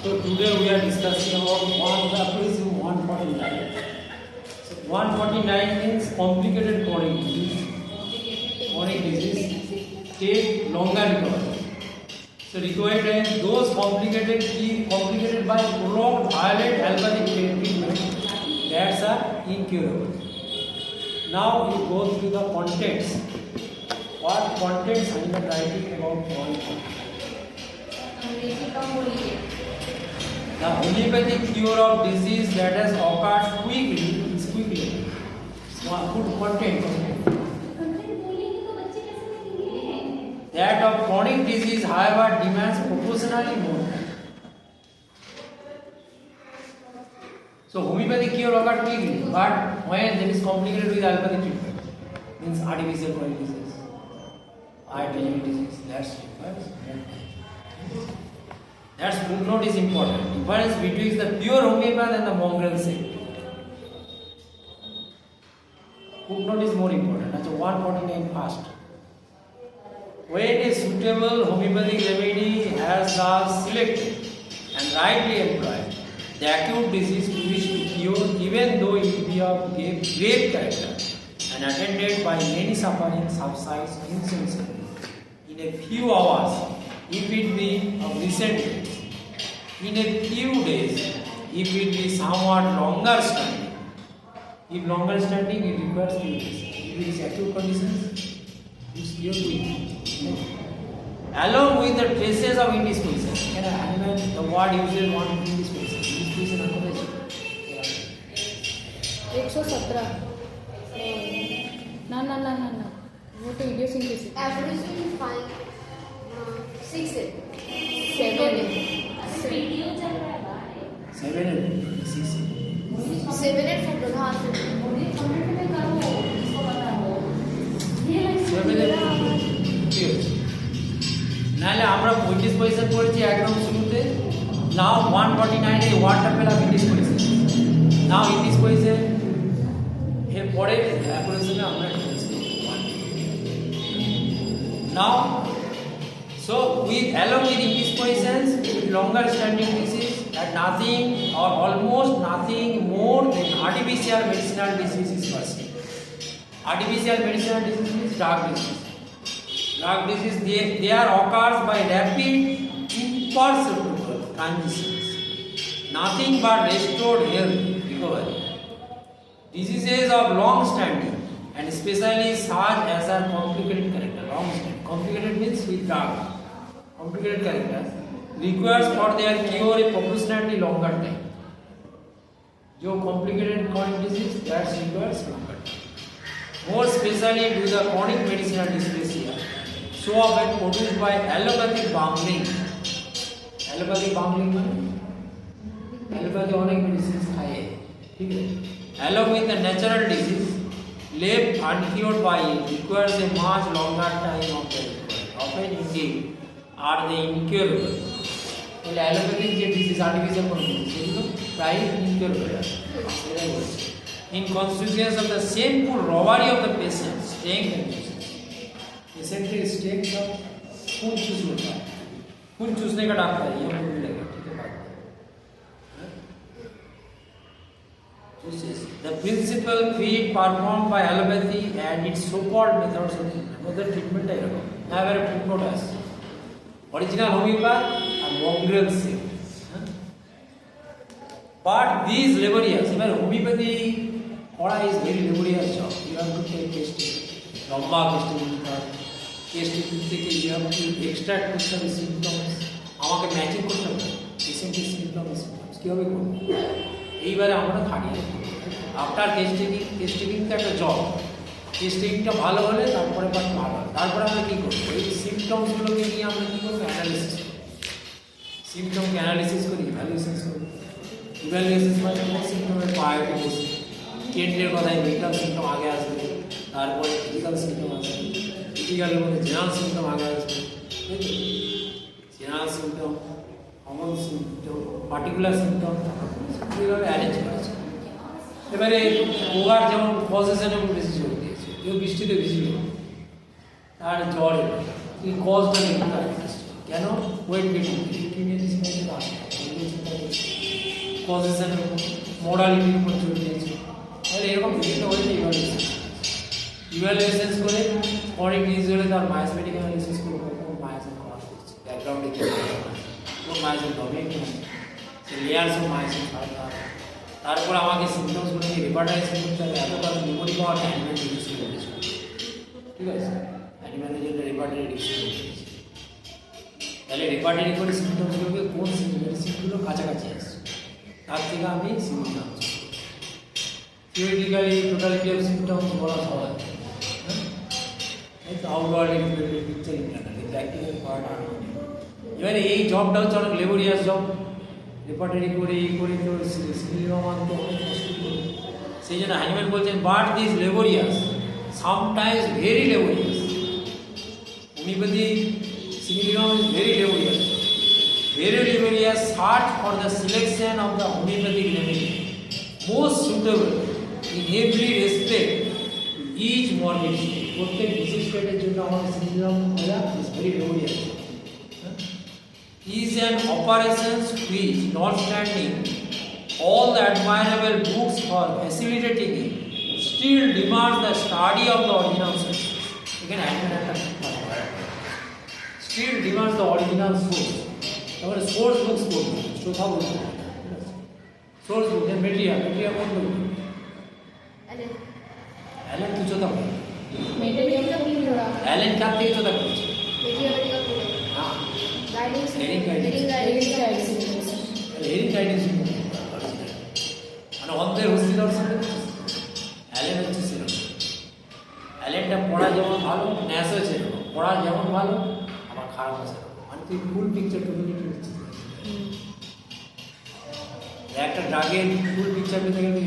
So today we are discussing about one aphorism 149. So 149 means complicated chronic disease. Chronic disease take longer recovery. So required time those complicated by prolonged violent allopathic treatment that are incurable. Now we go through the contents. What contents I am writing about one. The homeopathic cure of disease that has occurred quickly is quickly. Good content. That of chronic disease, however, demands proportionally more. So homeopathic cure occurred quickly, but when there is complicated with allopathic treatment, means artificial chronic disease, eye disease, that's required. That's footnote is important. Difference between the pure homeopath and the mongrel sect. Footnote is more important. That's 149 first. When a suitable homeopathic remedy has been selected and rightly employed, the acute disease to which to cure, even though it be of grave character and attended by many suffering, subsides insensibly in a few hours. If it be of recent days, in a few days, if it be somewhat longer standing, if longer standing, it requires few days. If it is acute conditions, it's cure quickly. Along with the traces of indisposition, can I imagine the word uses one indisposition? Indisposition another. 117. No. What to idiosyncrasy? Aphorism 5, 6, 7. 7 and 6. 7 and 4 प्रधान 7 নাহলে আমরা 25 পয়সা পড়েছি একদম শুরুতে নাও 149 এই ওয়ার্ডটা পেলাম ইন্ডিসপোজিশন নাও ইন্ডিসপোজিশন এর পরে অ্যাকুরেসিতে আমরা নাও so with along with indispositions with longer standing disease and nothing or almost nothing more than artificial medicinal disease is perceived. Artificial medicinal disease means drug disease. Drug disease they are occurs by rapid imperceptible transitions. Nothing but restored health recovery. Diseases of long standing and especially such as are complicated character. Long standing. Complicated means with drug. Complicated character requires for their cure a proportionately longer time. जो complicated chronic disease that requires longer time. More specially to the chronic medicinal dysphagia, so often produced by allopathic bungling. Allopathic bungling means allopathic अनेक medicines खाए, ठीक है? Along with the natural disease, left uncured by it requires a much longer time of the recovery. Often indeed are they incurable. তাহলে allopathic যে disease artificial কোনো disease সেগুলো প্রায় incurable in consequence of the shameful robbery of the patient strength and disease. Recently strength of खून चूस होता है खून चूसने का डॉक्टर है ये हमको मिलेगा ठीक है बात the principal feat performed by allopathy and its so-called methods of other treatment है रखो now very footnote है original homeopath and mongrel sect. But these laborious, even homeopathy is very laborious job. You have to take testing, lamba testing, you have to extract the symptoms. আমাকে matching করতে হবে পেশেন্টের symptoms কীভাবে করবো এইবারে আমরা খাটি আফটার টেস্টিংটা একটা জব টেস্টিংটা ভালো হলে তারপরে ভালো হয় তারপরে আমরা কী করবো এই সিমটমসগুলোকে নিয়ে আমরা কী করবো অ্যানালিসিস করবো সিমটমকে অ্যানালিসিস করি ইভ্যালুয়েশন করি ইভ্যালুয়েশন মানে সিমটমের প্রায়োরিটি বেশি কেন্দ্রের কথায় মেন্টাল সিমটম আগে আসবে তারপরে ফিজিক্যাল সিমটম আসবে ফিজিক্যালের মধ্যে জেনারেল সিমটম আগে আসবে general symptom common symptom particular symptom এইভাবে অ্যারেঞ্জ করেছে এবারে ওভার যেমন পজিশনে বেশি জোর দিয়েছে কেউ বৃষ্টিতে ভিজল তার জ্বর এলো এই কজটা দেখতে কেন ওয়েট গেটিং আসে পজিশনের উপর, মডালিটির উপর জোর দিয়েছে। তাহলে এরকম বিভিন্ন ওয়েতে ইভ্যালুয়েশন করে পরে ডিজিজ হলে তার মায়োস্পেটিক অ্যানালিসিস করে কোন মায়োসিন করা হচ্ছে, ব্যাকগ্রাউন্ডে কি কোন মায়োসিন হবে কি না, সে লেয়ারস অফ মায়োসিন তারপর আমাকে সিমটমসগুলো নিয়ে রেপার্টাইজ করতে হবে। এত কথা মেমোরি পাওয়ার অ্যানিম্যাল ডিজিজ করেছে, ঠিক আছে, অ্যানিম্যালের জন্য রেপার্টারি ডিজিজ করেছে। তাহলে রেপার্টারি করে সিমটমসগুলোকে কোন মেডিসিনগুলো কাছাকাছি আসছে তার থেকে আমি সিমটম আনছি। থিওরিটিক্যালি টোটালিটি অফ সিমটমস বলা সহজ, outward influence picture internally practical part আর এবারে এই জবটা হচ্ছে অনেক লেবোরিয়াস জব। রেপার্টারি করে এই করে তো সিলিগ্রাম আনতে অনেক কষ্ট করে, সেই জন্য হ্যানিম্যান বলছেন but this laborious sometimes very laborious. Homeopathy সিলিগ্রাম is very laborious, search for the selection of the homeopathic remedy most suitable in every respect to each morbid state. প্রত্যেক ডিজিজ স্টেটের জন্য আমাদের সিলিগ্রাম করা is very laborious. is an operation which, notwithstanding all the admirable books for facilitating it, still demands the study of the original source. Again, still demands the original source. তারপরে source books পড়বো, শ্রোতা বলবো, source বুক material বলবো। Allen তুই চোতা বল, Allen কার থেকে চোতা করেছে? হ্যাঁ, herring guidance মানে অন্ধের হস্তি দর্শন। অ্যালেন হচ্ছে সেরকম। অ্যালেনটা পড়া যেমন ভালো, ন্যাসও সেরকম, পড়া যেমন ভালো আমার খারাপ আছে, মানে তুই ফুল পিকচার টুকু দিচ্ছিস। একটা ড্রাগের ফুল পিকচার পেতে গেলে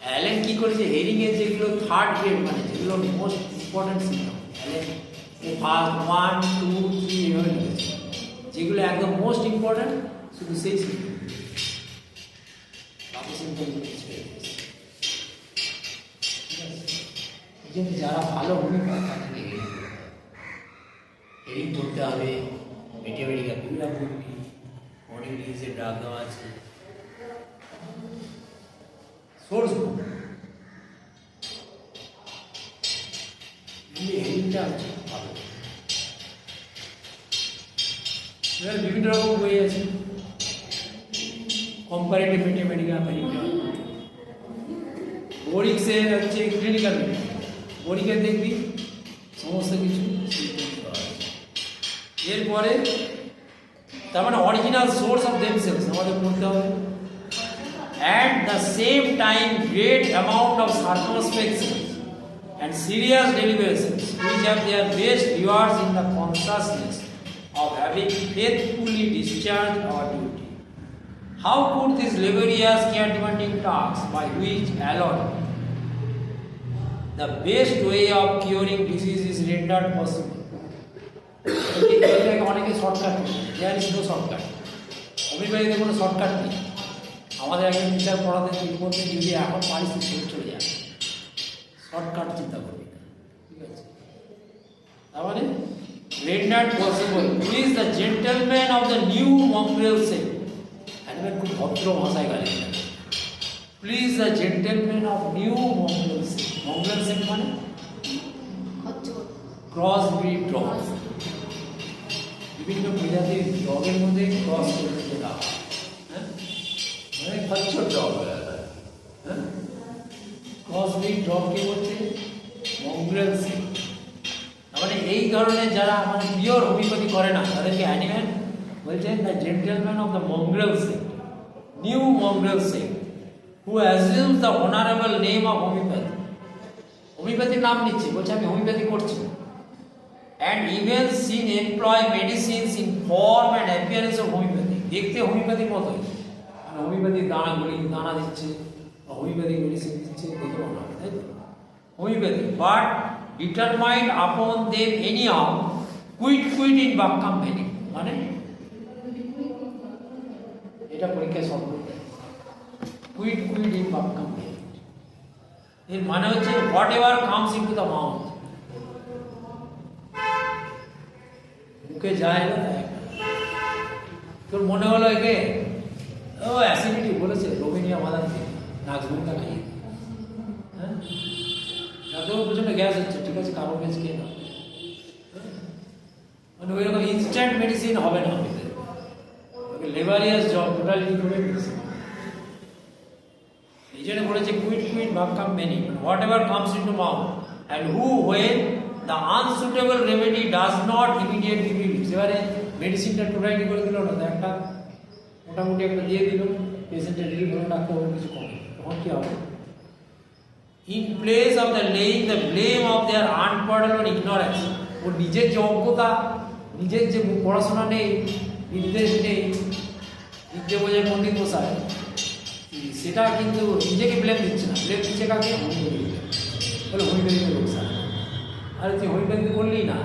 অ্যালেন কি করেছে, হেরিং এর যেগুলো থার্ড গ্রেড মানে যেগুলো মোস্ট ইম্পর্টেন্ট সিম্পটম, অ্যালেন 1, 2, 3 এভাবে লিখেছে, যেগুলো একদম মোস্ট ইম্পর্টেন্ট শুধু সেই সিম্পটম, বাকি সিম্পটম যারা ভালো হোমিওপ্যাথ তাদেরকে হেরিং করতে হবে। মেটেরিয়াল বিউরা করবি, বডি ডিজিজের ড্রাগ দেওয়া আছে, সোর্স বুক হেরিংটা ভালো। এবার বিভিন্ন রকম বই আছে, কম্পারেটিভ ম্যাথমেটিক্যাল মেডিকেল, বোরিক্সের হচ্ছে ক্লিনিক্যাল মেডিকেল, বোরিকের দেখবি সমস্ত কিছু। এরপরে তার মানে অরিজিনাল সোর্স অফ দেমসেলস আমাদের পড়তে হবে। At the same time great amount of circumspection and serious deliberations which have their best rewards in the consciousness of having faithfully discharged our duty. How could this laborious care demanding task by which alone the best way of curing disease is rendered possible? অনেকে shortcut, there is no shortcut. হোমিওপ্যাথিতে কোনো shortcut নেই। আমাদের একজন teacher পড়াতে ঠিক বলতেন যদি এখন পারিস চলে যায়, শর্টকাট চিন্তা করবি না, ঠিক আছে। তার মানে rendered possible who is the gentleman of the new mongrel sect, একবার খুব ভদ্র ভাষায় গালি দিলেন, please the gentleman of new mongrel sect। mongrel sect মানে ক্রস ব্রিড ডগ, বিভিন্ন প্রজাতির ডগের মধ্যে ক্রস করে দেওয়া, হ্যাঁ, মানে খচ্চর ডগ, হ্যাঁ, ক্রস ব্রিড ডগকে বলছে মঙ্গ্রেল সেক্ট। মানে এই ধরনের যারা মানে পিওর হোমিওপ্যাথি করে না তাদেরকে অ্যানিম্যাল বলছেন the gentleman of the mongrel sect, new mongrel sect, who assumes the honourable name of homeopathy. হোমিওপ্যাথির নাম নিচ্ছে, বলছে আমি হোমিওপ্যাথি করছি, and even seen employ medicines in form and appearance of homeopathy, দেখতে হোমিওপ্যাথির মতোই, মানে হোমিওপ্যাথির দানা দিচ্ছে, হোমিওপ্যাথিক মেডিসিন দিচ্ছে, দেখে মনে হবে তাই তো homeopathy, but determined upon them anyhow quite in বাক্কাম ভ্যানি, মানে এটা পরীক্ষায় সব করতে কুইট ইন বাক্কাম ভ্যানি, এর মানে হচ্ছে what ever comes into the mouth, মুখে যায় না তোর মনে হলো একে ও অ্যাসিডিটি বলেছে রোমিনিয়া মাদার নাচগুনটা খাইয়ে হ্যাঁ এত প্রচন্ড গ্যাস হচ্ছে ঠিক আছে কারো গ্যাস খেয়ে নাও মানে ওই রকম ইনস্ট্যান্ট মেডিসিন হবে না লেবারিয়াস জব টোটালি করে মেডিসিন এই জন্য বলেছে কুইট বাকাম many whatever comes into mouth and who when the unsuitable remedy does not immediately relieve এবারে মেডিসিনটা টোটালি করে দিল না একটা মোটামুটি একটা দিয়ে দিল পেশেন্টের রিলিভ হলো ডাক্তার কিছু কমে তখন কি হবে in place of the laying the blame of their unpardonable ignorance ও নিজের যে অজ্ঞতা নিজের যে পড়াশোনা নেই নির্দেশ নেই বিদ্যে বোঝায় পণ্ডিত মশাই সেটা কিন্তু নিজেকে ব্লেম দিচ্ছে না ব্লেম দিচ্ছে কাকে বলে হোমিওপ্যাথিতে রোগ সার আরে তুই হোমিওপ্যাথি করলি না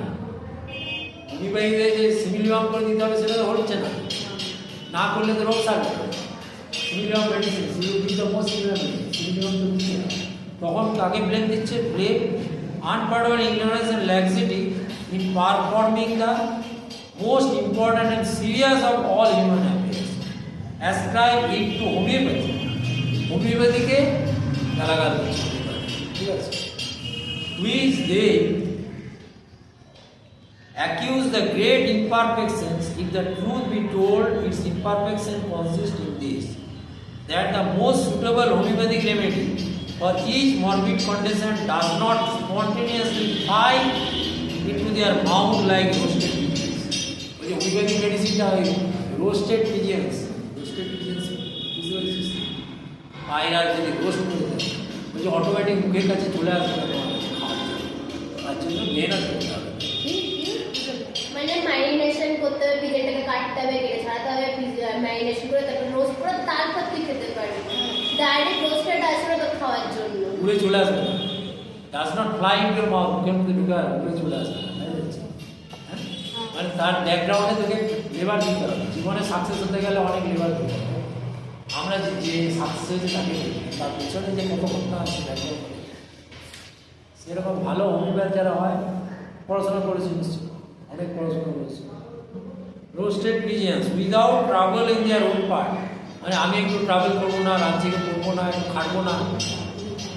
হোমিওপ্যাথিতে যে সিমিলিয়াম করে দিতে হবে সেটা তো হচ্ছে না না করলে তো রোগ সারবে সিমিলিয়াম মেডিসিন সিমিলিয়াম তো দিচ্ছে না তখন কাকে ব্লেম দিচ্ছে blame unpardonable ignorance and laxity in performing the most important and serious of all human affairs ascribe it to homeopathy হোমিওপ্যাথিকে গালাগাল দিচ্ছে ঠিক আছে which they accuse the great imperfections if the truth be told its imperfection consists in this that the most suitable homeopathic remedy for each morbid condition does not spontaneously fly into their mouth like roasted pigeons. ওই যে homeopathic মেডিসিনটা ওই roasted পিজিয়ন্স পায়রা যদি roast করে দেয় ওই যে অটোমেটিক মুখের কাছে চলে আসবে তার জন্য মেহনত করতে হবে মানে ম্যারিনেশন করতে হবে পিজেটাকে কাটতে হবে কেটে ছাড়াতে হবে ম্যারিনেশন করে তারপর রোস্ট করে তারপর তুই খেতে পারবি ডাইরেক্ট রোস্টেড আসলে তো খাওয়ার জন্য উড়ে চলে আসবে does not fly into your mouth মুখের মধ্যে ঢুকে উড়ে চলে আসবে মানে তার ব্যাকগ্রাউন্ডে তোকে লেবার দিতে হবে জীবনে সাকসেস হতে গেলে অনেক লেবার দিতে হবে আমরা যে সাকসেস হয়েছে তাকে তার পিছনে যে কত কথা আছে ব্যাকগ্রাউন্ড সেরকম ভালো হোমিওপ্যাথ যারা হয় পড়াশোনা করেছে নিশ্চয় অনেক পড়াশোনা করেছে roasted pigeons without travel in their own part মানে আমি একটু ট্রাভেল করবো না রাজ্যকে করবো না একটু খাটবো না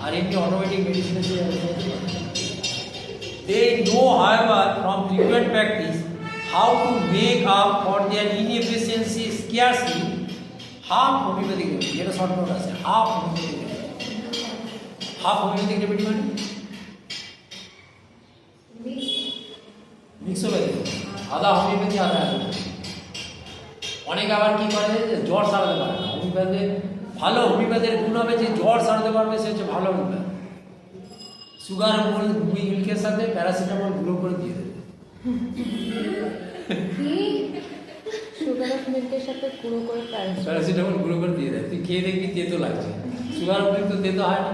আর এমনি অটোমেটিক মেডিসিনে they know however from frequent practice how to make up for their inefficiency scarcely half homeopathic remedy এটা শর্ট নোট আছে হাফ হোমিওপ্যাথিক রেমেডি মানে মিক্সোপ্যাথি আধা হোমিওপ্যাথি আধা অ্যালোপ্যাথি অনেকে আবার কি করে যে জ্বর সারাতে পারে না হোমিওপ্যাথি ভালো হোমিওপ্যাথির গুণ হবে যে জ্বর সারাতে পারবে সে হচ্ছে ভালো হোমিওপ্যাথি সুগার মিল্কের সাথে প্যারাসিটামল গুঁড়ো করে দিয়ে দেবে সুগার অফ মিল্কের সাথে গুঁড়ো করে প্যারাসিটামল গুঁড়ো করে দিয়ে দেয় তুই খেয়ে দেখবি তেতো লাগছে সুগার মিল্ক তো তেতো হয় না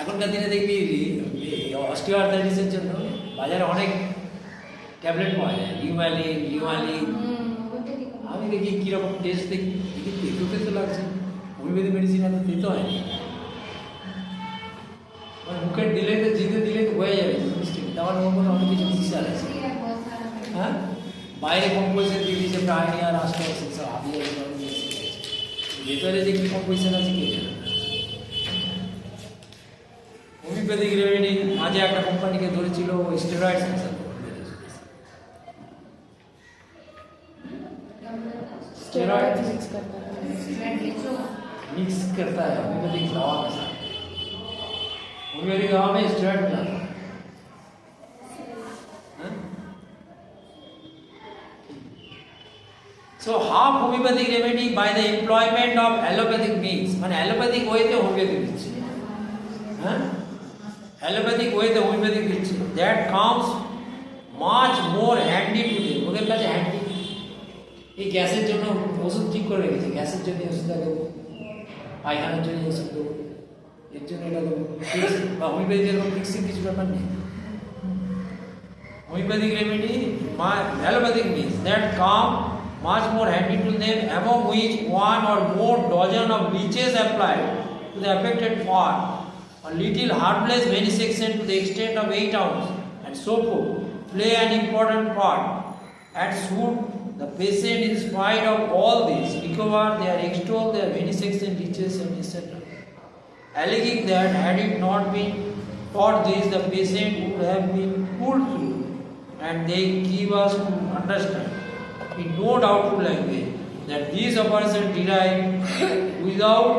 এখনকার দিনে দেখবি অস্টিওআর্থাইটিসের জন্য বাজারে অনেক ট্যাবলেট পাওয়া যায় লিউমালিন আমি দেখি কীরকম টেস্ট দেখি তেতো তেতো লাগছে হোমিওপ্যাথি মেডিসিন এত তেতো হয় মানে মুখের দিলে তো জিতে দিলে তো হয়ে যাবে মিষ্টি আমার মধ্যে অনেক কিছু মিক্সার আছে হ্যাঁ বাইরে কম্পোজিশন দিয়ে দিয়েছে প্রাণী আর আস্তে সব আবিয়ে ভেতরে যে কী কম্পোজিশন আছে কে জানে হোমিওপ্যাথিক রেমেডি মাঝে একটা কোম্পানিকে ধরেছিল স্টেরয়েডস स्टेरॉइड मिक्स करता है होम्योपैथिक दवा के साथ होम्योपैथिक दवा में स्टेरॉइड मिलाता है So half homeopathic remedy by the employment of allopathic means মানে allopathic way তে হোমিওপ্যাথি দিচ্ছে হ্যাঁ allopathic way তে হোমিওপ্যাথি দিচ্ছে that comes much more handy to them ওদের কাছে হ্যান্ডি এই গ্যাসের জন্য ওষুধ ঠিক করে রেখেছে গ্যাসের জন্য ওষুধ দেবো পায়খানার জন্য ওষুধ দেবো এর জন্য এটা দেবো বা হোমিওপ্যাথি এরকম ফিক্সিং কিছু ব্যাপার নেই homeopathic remedy allopathic means that come much more handy to them among which one or more dozen of leeches applied to the affected part a little harmless venesection to the extent of 8 ounces and so forth play an important part and soothe The patient, in spite of all this, recover their extol their venesection riches and etc. Alleging that had it not been taught this, the patient would have been pulled through, and they give us to understand in no doubtful language that these operations derived without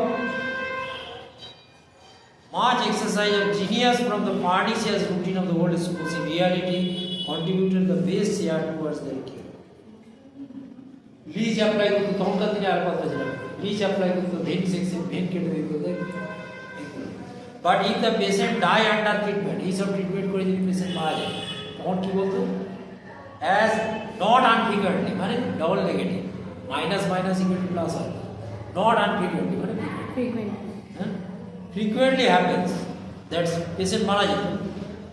much exercise of genius from the pernicious routine of the old schools in reality contributed the best share towards their cure. Leech apply করতে তখনকার দিনে আর কথা ছিল leech apply করতে vein section vein কেটে দিত but if the patient die under treatment এই সব ট্রিটমেন্ট করে যদি পেশেন্ট মারা যায় তখন কি বলতো as not unfrequently মানে double negative minus minus equal to plus হয় not unfrequently মানে frequent frequently happens that patient mara jeto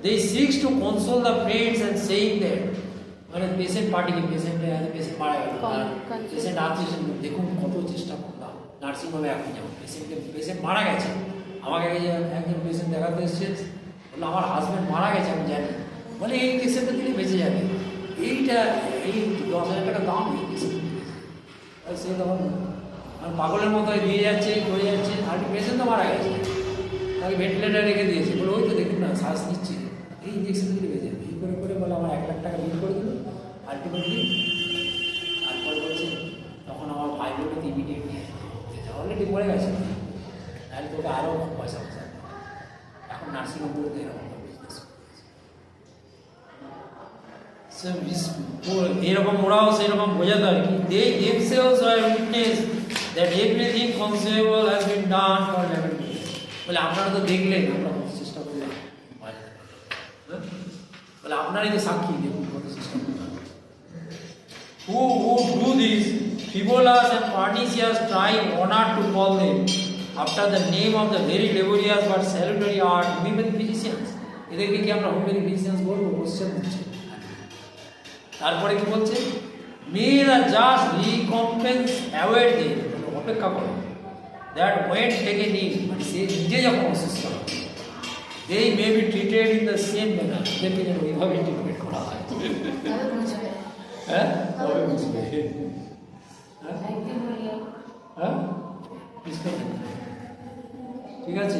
they seeks to console the friends and saying that মানে পেশেন্ট পার্টিকে পেশেন্টে পেশেন্ট মারা গেল পেশেন্ট আত্মীয় দেখুন কত চেষ্টা করলাম নার্সিংহোমে এখন যেমন পেশেন্ট মারা গেছে আমাকে একজন পেশেন্ট দেখাতে এসেছে বললো আমার হাজব্যান্ড মারা গেছে আমি জানি বলে এই পেশেন্টটা দিলে বেঁচে যাবে এইটা এই 10,000 টাকা দাম এই পেশেন্ট সে তখন আর পাগলের মতো দিয়ে যাচ্ছে করে যাচ্ছে আর পেশেন্ট তো মারা গেছে তাকে ভেন্টিলেটার রেখে দিয়েছে বলে ওই তো দেখুন না শ্বাস নিচ্ছে এই ইঞ্জেকশন দিলে বেঁচে যাবে এই করে করে বলে আমার 1 লাখ টাকা বিল করে দিল আলটিমেটলি তারপর বলছে তখন আমার ভাই বলে ইমিডিয়েট নিয়ে অলরেডি মরে গেছে তাহলে তোকে আরও পয়সা পয়সা এখন নার্সিংহোমগুলোতে এরকম বিজনেস এরকম ওরাও সেরকম বোঝাতো আর কি they themselves were witness that everything conceivable has been done for lamentation বলে আপনারা তো দেখলেন আমরা কত চেষ্টা করলাম বলে আপনারাই তো সাক্ষী দেখুন কত চেষ্টা করলাম who do this frivolous and pernicious try honor to call them after the name of the very laborious but salutary art homeopathic physicians এদেরকে কি আমরা homeopathic physicians বলবো কোশ্চেন দিচ্ছে তারপরে কি বলছে মে দ্য জাস্ট রিকম্পেন্স অ্যাওয়েড দেম অপেক্ষা করো দ্যাট ওয়েন টেকেন ইন মানে সে নিজে যখন অসুস্থ they may be treated in the same manner এদেরকে যেন ওইভাবে ট্রিটমেন্ট করা হয় হ্যাঁ তবে বুঝবে হ্যাঁ ঠিক আছে